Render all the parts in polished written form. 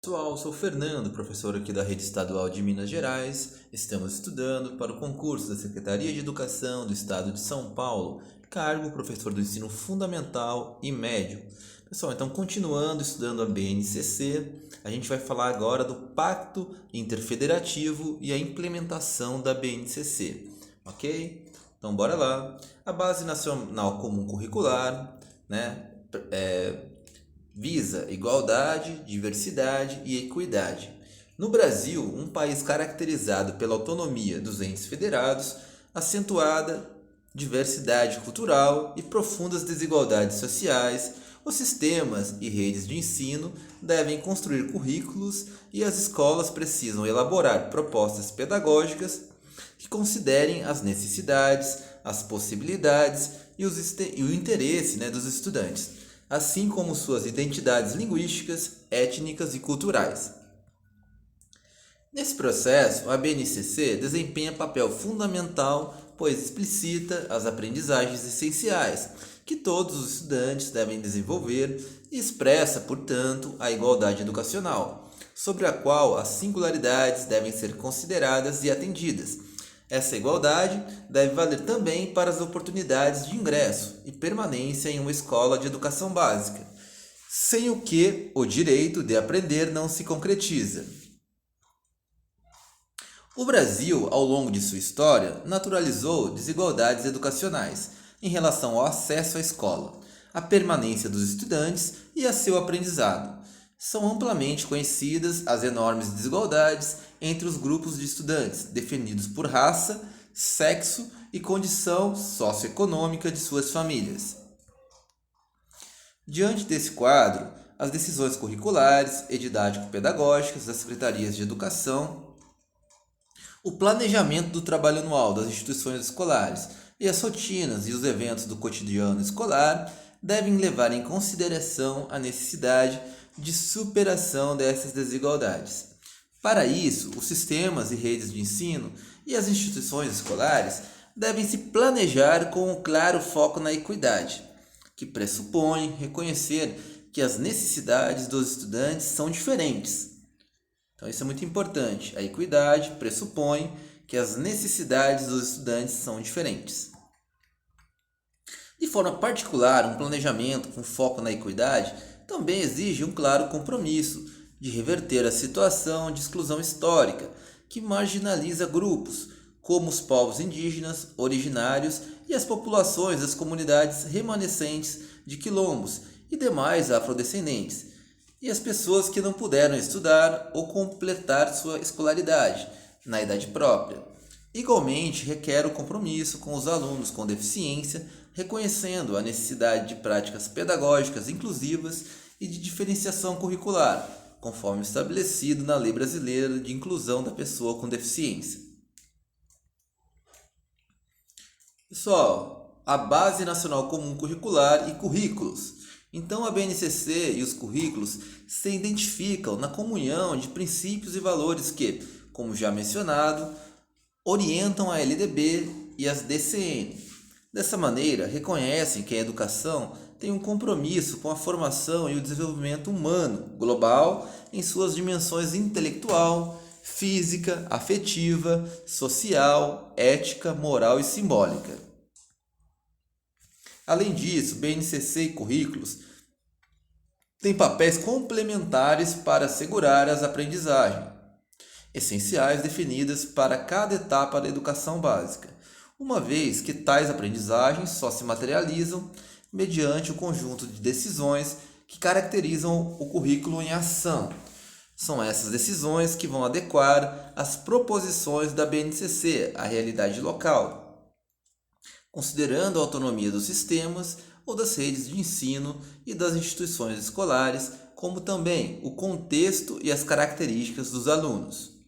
Pessoal, sou o Fernando, professor aqui da Rede Estadual de Minas Gerais. Estamos estudando para o concurso da Secretaria de Educação do Estado de São Paulo, cargo professor do ensino fundamental e médio. Pessoal, então continuando estudando a BNCC, a gente vai falar agora do Pacto Interfederativo e a implementação da BNCC, ok? Então bora lá. A Base Nacional Comum Curricular, né? Visa igualdade, diversidade e equidade. No Brasil, um país caracterizado pela autonomia dos entes federados, acentuada diversidade cultural e profundas desigualdades sociais, os sistemas e redes de ensino devem construir currículos e as escolas precisam elaborar propostas pedagógicas que considerem as necessidades, as possibilidades e o interesse, dos estudantes, assim como suas identidades linguísticas, étnicas e culturais. Nesse processo, a BNCC desempenha papel fundamental, pois explicita as aprendizagens essenciais que todos os estudantes devem desenvolver e expressa, portanto, a igualdade educacional, sobre a qual as singularidades devem ser consideradas e atendidas. Essa igualdade deve valer também para as oportunidades de ingresso e permanência em uma escola de educação básica, sem o que o direito de aprender não se concretiza. O Brasil, ao longo de sua história, naturalizou desigualdades educacionais em relação ao acesso à escola, à permanência dos estudantes e a seu aprendizado. São amplamente conhecidas as enormes desigualdades entre os grupos de estudantes, definidos por raça, sexo e condição socioeconômica de suas famílias. Diante desse quadro, as decisões curriculares e didático-pedagógicas das secretarias de educação, o planejamento do trabalho anual das instituições escolares e as rotinas e os eventos do cotidiano escolar devem levar em consideração a necessidade de superação dessas desigualdades. Para isso, os sistemas e redes de ensino e as instituições escolares devem se planejar com um claro foco na equidade, que pressupõe reconhecer que as necessidades dos estudantes são diferentes. Então, isso é muito importante. A equidade pressupõe que as necessidades dos estudantes são diferentes. De forma particular, um planejamento com foco na equidade também exige um claro compromisso de reverter a situação de exclusão histórica que marginaliza grupos, como os povos indígenas, originários e as populações das comunidades remanescentes de quilombos e demais afrodescendentes, e as pessoas que não puderam estudar ou completar sua escolaridade na idade própria. Igualmente, requer o compromisso com os alunos com deficiência, reconhecendo a necessidade de práticas pedagógicas inclusivas e de diferenciação curricular, conforme estabelecido na Lei Brasileira de Inclusão da Pessoa com Deficiência. Pessoal, a Base Nacional Comum Curricular e currículos. Então, a BNCC e os currículos se identificam na comunhão de princípios e valores que, como já mencionado, orientam a LDB e as DCN. Dessa maneira, reconhecem que a educação tem um compromisso com a formação e o desenvolvimento humano global em suas dimensões intelectual, física, afetiva, social, ética, moral e simbólica. Além disso, BNCC e currículos têm papéis complementares para assegurar as aprendizagens essenciais definidas para cada etapa da educação básica, uma vez que tais aprendizagens só se materializam mediante o conjunto de decisões que caracterizam o currículo em ação. São essas decisões que vão adequar as proposições da BNCC à realidade local, considerando a autonomia dos sistemas ou das redes de ensino e das instituições escolares, como também o contexto e as características dos alunos.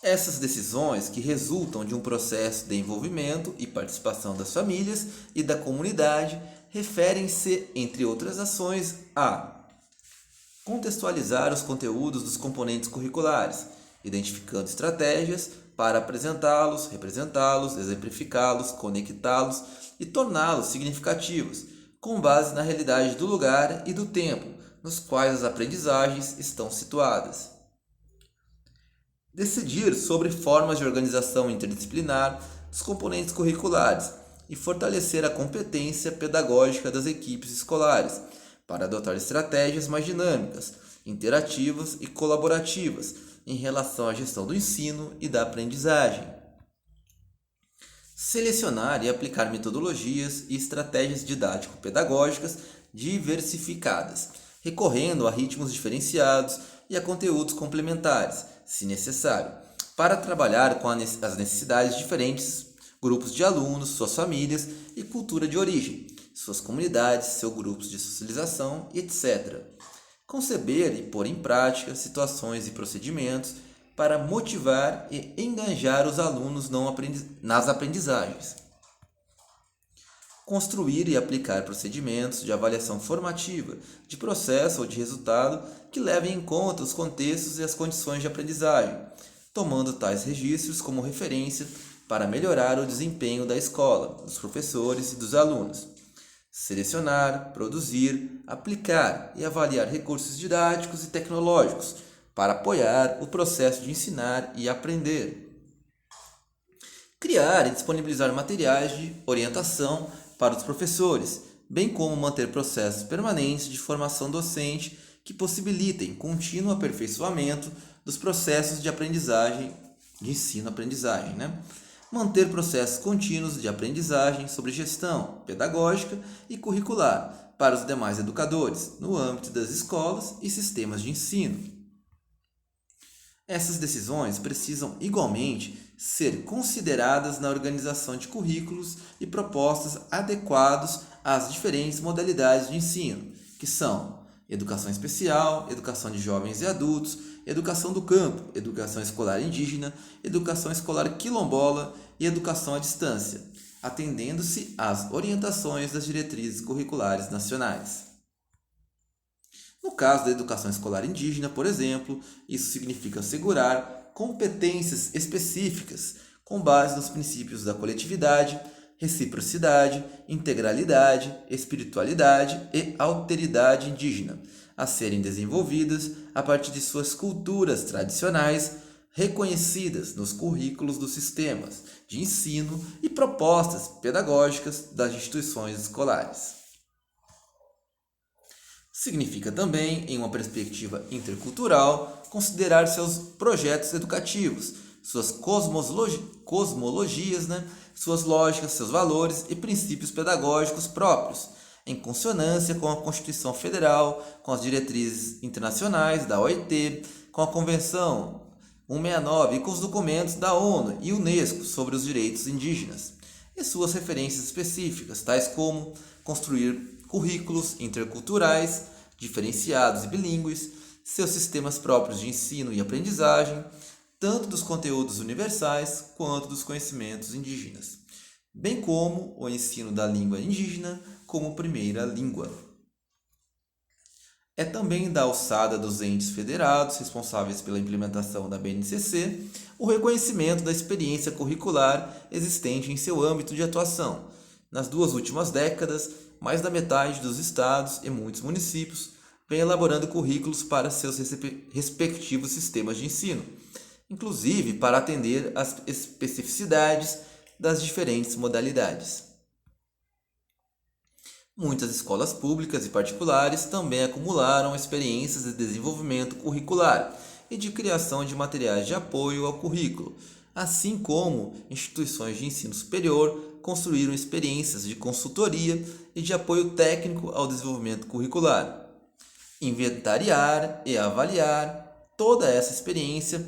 Essas decisões, que resultam de um processo de envolvimento e participação das famílias e da comunidade, referem-se, entre outras ações, a contextualizar os conteúdos dos componentes curriculares, identificando estratégias para apresentá-los, representá-los, exemplificá-los, conectá-los e torná-los significativos, com base na realidade do lugar e do tempo, nos quais as aprendizagens estão situadas. Decidir sobre formas de organização interdisciplinar dos componentes curriculares e fortalecer a competência pedagógica das equipes escolares para adotar estratégias mais dinâmicas, interativas e colaborativas em relação à gestão do ensino e da aprendizagem. Selecionar e aplicar metodologias e estratégias didático-pedagógicas diversificadas, recorrendo a ritmos diferenciados e a conteúdos complementares, se necessário, para trabalhar com as necessidades de diferentes grupos de alunos, suas famílias e cultura de origem, suas comunidades, seus grupos de socialização, etc. Conceber e pôr em prática situações e procedimentos para motivar e engajar os alunos nas aprendizagens. Construir e aplicar procedimentos de avaliação formativa, de processo ou de resultado que levem em conta os contextos e as condições de aprendizagem, tomando tais registros como referência para melhorar o desempenho da escola, dos professores e dos alunos. Selecionar, produzir, aplicar e avaliar recursos didáticos e tecnológicos para apoiar o processo de ensinar e aprender. Criar e disponibilizar materiais de orientação para os professores, bem como manter processos permanentes de formação docente que possibilitem contínuo aperfeiçoamento dos processos de aprendizagem, de ensino-aprendizagem, Manter processos contínuos de aprendizagem sobre gestão pedagógica e curricular para os demais educadores, no âmbito das escolas e sistemas de ensino. Essas decisões precisam igualmente ser consideradas na organização de currículos e propostas adequados às diferentes modalidades de ensino, que são educação especial, educação de jovens e adultos, educação do campo, educação escolar indígena, educação escolar quilombola e educação à distância, atendendo-se às orientações das diretrizes curriculares nacionais. No caso da educação escolar indígena, por exemplo, isso significa assegurar competências específicas com base nos princípios da coletividade, reciprocidade, integralidade, espiritualidade e alteridade indígena, a serem desenvolvidas a partir de suas culturas tradicionais, reconhecidas nos currículos dos sistemas de ensino e propostas pedagógicas das instituições escolares. Significa também, em uma perspectiva intercultural, considerar seus projetos educativos, suas cosmologias, suas lógicas, seus valores e princípios pedagógicos próprios, em consonância com a Constituição Federal, com as diretrizes internacionais da OIT, com a Convenção 169 e com os documentos da ONU e Unesco sobre os direitos indígenas, e suas referências específicas, tais como construir currículos interculturais, diferenciados e bilíngues, seus sistemas próprios de ensino e aprendizagem, tanto dos conteúdos universais quanto dos conhecimentos indígenas, bem como o ensino da língua indígena como primeira língua. É também da alçada dos entes federados responsáveis pela implementação da BNCC o reconhecimento da experiência curricular existente em seu âmbito de atuação. Nas 2 últimas décadas, mais da metade dos estados e muitos municípios vem elaborando currículos para seus respectivos sistemas de ensino, inclusive para atender às especificidades das diferentes modalidades. Muitas escolas públicas e particulares também acumularam experiências de desenvolvimento curricular e de criação de materiais de apoio ao currículo, assim como instituições de ensino superior construíram experiências de consultoria e de apoio técnico ao desenvolvimento curricular. Inventariar e avaliar toda essa experiência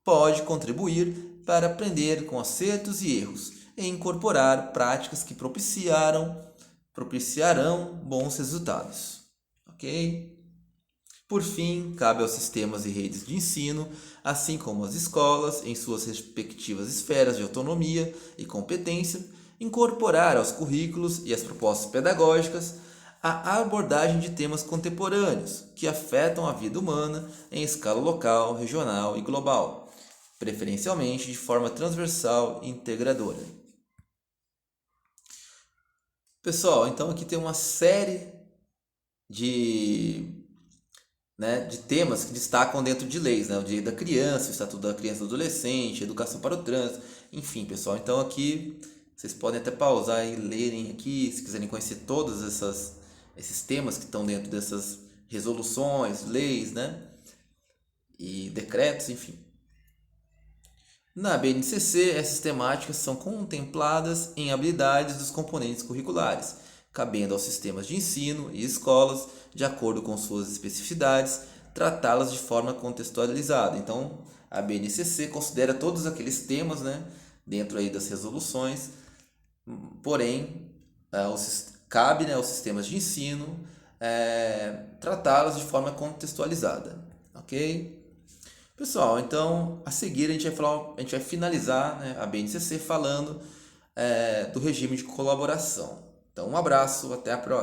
pode contribuir para aprender com acertos e erros e incorporar práticas que propiciarão bons resultados. Ok? Por fim, cabe aos sistemas e redes de ensino, assim como às escolas, em suas respectivas esferas de autonomia e competência, incorporar aos currículos e às propostas pedagógicas a abordagem de temas contemporâneos que afetam a vida humana em escala local, regional e global, preferencialmente de forma transversal e integradora. Pessoal, então aqui tem uma série de né, de temas que destacam dentro de leis, né, o Direito da Criança, o Estatuto da Criança e do Adolescente, Educação para o Trânsito, enfim, pessoal. Então aqui vocês podem até pausar e lerem aqui, se quiserem conhecer todos esses temas que estão dentro dessas resoluções, leis, né, e decretos, enfim. Na BNCC, essas temáticas são contempladas em habilidades dos componentes curriculares, cabendo aos sistemas de ensino e escolas, de acordo com suas especificidades, tratá-las de forma contextualizada. Então, a BNCC considera todos aqueles temas, né, dentro aí das resoluções, porém, cabe, né, aos sistemas de ensino tratá-las de forma contextualizada, ok? Pessoal, então a seguir a gente vai finalizar, né, a BNCC falando do regime de colaboração. Então, um abraço, até a próxima.